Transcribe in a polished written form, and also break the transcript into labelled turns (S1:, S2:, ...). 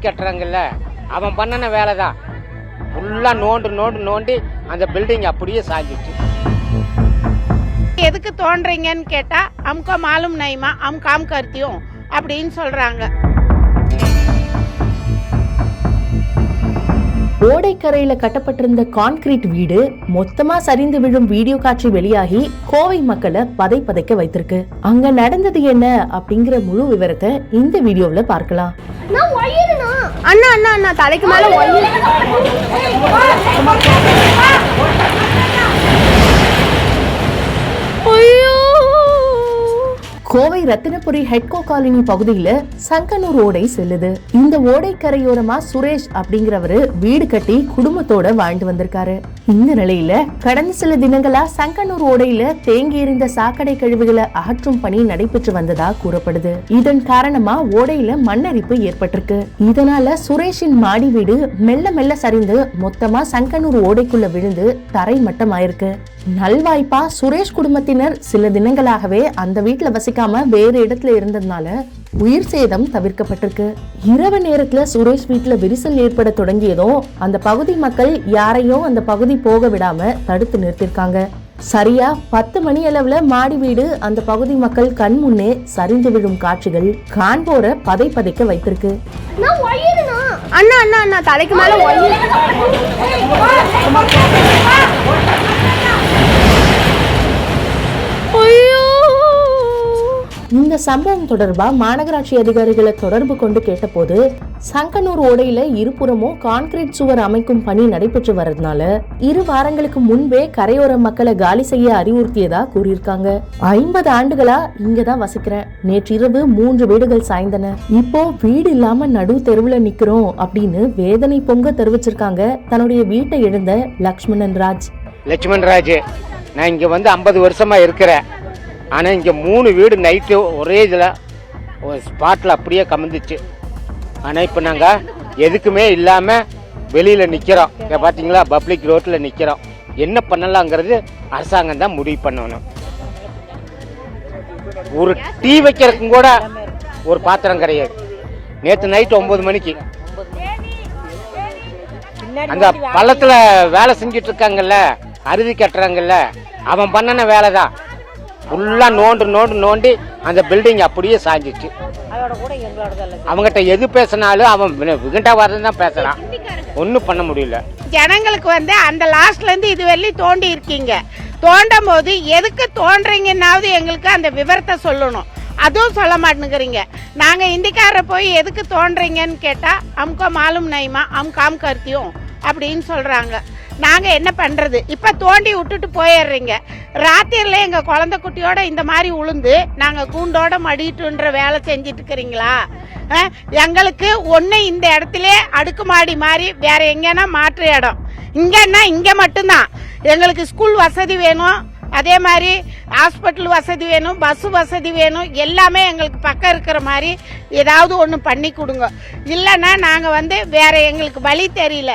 S1: கட்டுறாங்கல்ல, அவன் பண்ணன வேலை தான். ஃபுல்லாக நோண்டி அந்த பில்டிங் அப்படியே சாஞ்சிச்சு.
S2: எதுக்கு தோன்றீங்கன்னு கேட்டா அம்கோ மாலும் நைமா அம் காம் கர்த்தியும் அப்படின்னு சொல்றாங்க.
S3: ஓடைக்கரையில கட்டப்பட்டிருந்த கான்கிரீட் வீடு மொத்தமா சரிந்து விழும் வீடியோ காட்சி வெளியாகி கோவை மக்களை பதைக்க வைத்திருக்கு. அங்க நடந்தது என்ன அப்படிங்கிற முழு விவரத்தை இந்த வீடியோல பார்க்கலாம்.
S4: அண்ணா அண்ணா அண்ணா தலைக்கு மேல
S3: கோவை ரத்தினபுரி ஹெட்கோ காலனி பகுதியில சங்கனூர் ஓடை செல்லுது. இந்த ஓடை கரையோரமா சுரேஷ் அப்படிங்கிறவரு வீடு கட்டி குடும்பத்தோட வாழ்ந்து வந்திருக்காரு. இந்த நிலையில கடந்த சில தினங்களா சங்கனூர் ஓடையில தேங்கி எறிந்த சாக்கடை கழிவுகளை அகற்றும் பணி நடைபெற்று வந்ததா கூறப்படுது. இதன் காரணமா ஓடையில மண்ணரிப்பு ஏற்பட்டிருக்கு. இதனால சுரேஷின் மாடி வீடு மெல்ல சரிந்து மொத்தமா சங்கனூர் ஓடைக்குள்ள விழுந்து தரை மட்டம் ஆயிருக்கு. நல்வாய்ப்பா சுரேஷ் குடும்பத்தினர் சில தினங்களாகவே அந்த வீட்டுல வசிக்காம வேறு இடத்துல இருந்ததுனால உயிர் சேதம் தவிர்க்கப்பட்டிருக்கு. இரவு நேரத்துல சுரேஷ் வீட்டுல விரிசல் ஏற்பட தொடங்கியதும் அந்த பகுதி மக்கள் யாரையும் அந்த பகுதி போக விடாம தடுத்து நிறுத்திருக்காங்க. சரியா 10 மணி அளவுல மாடி வீடு அந்த பகுதி மக்கள் கண் முன்னே சரிந்து விழும் காட்சிகள் காண்போரை பதைக்க வைத்திருக்கு.
S4: அண்ணா அண்ணா அண்ணா தலைக்கு மேல
S3: இந்த சம்பவம் தொடர்பா மாநகராட்சி அதிகாரிகளை தொடர்பு கொண்டு கேட்டபோது சங்கனூர் ஓடையில இருபுறமும் கான்கிரீட் சுவர் அமைக்கும் பணி நடைபெற்று வரதுனால 2 வாரங்களுக்கு முன்பே கரையோர மக்களை காலி செய்ய அறிவுறுத்தியதா கூறியிருக்காங்க. 50 ஆண்டுகளா இங்கதான் வசிக்கிறேன். நேற்று இரவு 3 வீடுகள் சாய்ந்தன. இப்போ வீடு இல்லாம நடு தெருவுல நிக்கிறோம் அப்படின்னு வேதனை பொங்க தெரிவிச்சிருக்காங்க தன்னுடைய வீட்டை இழந்த லட்சுமணன் ராஜ்.
S1: நான் இங்க வந்து 50 வருஷமா இருக்கிறேன். ஆனால் இங்கே 3 வீடு நைட்டு ஒரே இதில் ஒரு ஸ்பாட்டில் அப்படியே கமந்துச்சு. ஆனால் இப்போ நாங்கள் எதுக்குமே இல்லாமல் வெளியில் நிற்கிறோம். இங்கே பார்த்தீங்களா, பப்ளிக் ரோட்டில் நிற்கிறோம். என்ன பண்ணலாங்கிறது அரசாங்கம் தான் முடிவு பண்ணணும். ஒரு டீ வைக்கிறதுக்கும் கூட ஒரு பாத்திரம் கிடையாது. நேற்று நைட்டு 9 மணிக்கு அந்த பள்ளத்தில் வேலை செஞ்சுட்டு இருக்காங்கல்ல, அருவி கட்டுறாங்கல்ல, அவன் பண்ணன வேலை தான். ஃபுல்லாக நோண்டி அந்த பில்டிங் அப்படியே சாஞ்சிச்சு. அவங்ககிட்ட எது பேசினாலும் அவன் விகண்டா வரதான் தான் பேசுறான். ஒன்றும் பண்ண முடியல.
S2: ஜனங்களுக்கு வந்து அந்த லாஸ்ட்ல இருந்து இது வெளியே தோண்டி இருக்கீங்க. தோண்டும் போது எதுக்கு தோன்றீங்கன்னாவது எங்களுக்கு அந்த விவரத்தை சொல்லணும். அதுவும் சொல்ல மாட்டேங்கிறீங்க. நாங்க இந்திக்கார போய் எதுக்கு தோன்றீங்கன்னு கேட்டா அம்கோ மாலும் நைமா அம் காம் கர்த்தியும் அப்படின்னு சொல்றாங்க. நாங்க என்ன பண்றது? இப்ப தோண்டி விட்டுட்டு போயிடுறீங்க. ராத்திரில எங்க குழந்தை குட்டியோட இந்த மாதிரி உளுந்து நாங்க கூண்டோட மடிட்டுன்ற வேலை செஞ்சிட்டு இருக்கிறீங்களா? எங்களுக்கு ஒண்ணு இந்த இடத்துல அடுக்குமாடி மாதிரி வேற எங்கன்னா மாற்று இடம். இங்கன்னா இங்க மட்டும்தான் எங்களுக்கு ஸ்கூல் வசதி வேணும், அதே மாதிரி ஹாஸ்பிட்டல் வசதி வேணும், பஸ் வசதி வேணும். எல்லாமே எங்களுக்கு பக்கம் இருக்கிற மாதிரி ஏதாவது ஒன்று பண்ணி கொடுங்க. இல்லைன்னா நாங்கள் வந்து வேற எங்களுக்கு வழி தெரியல.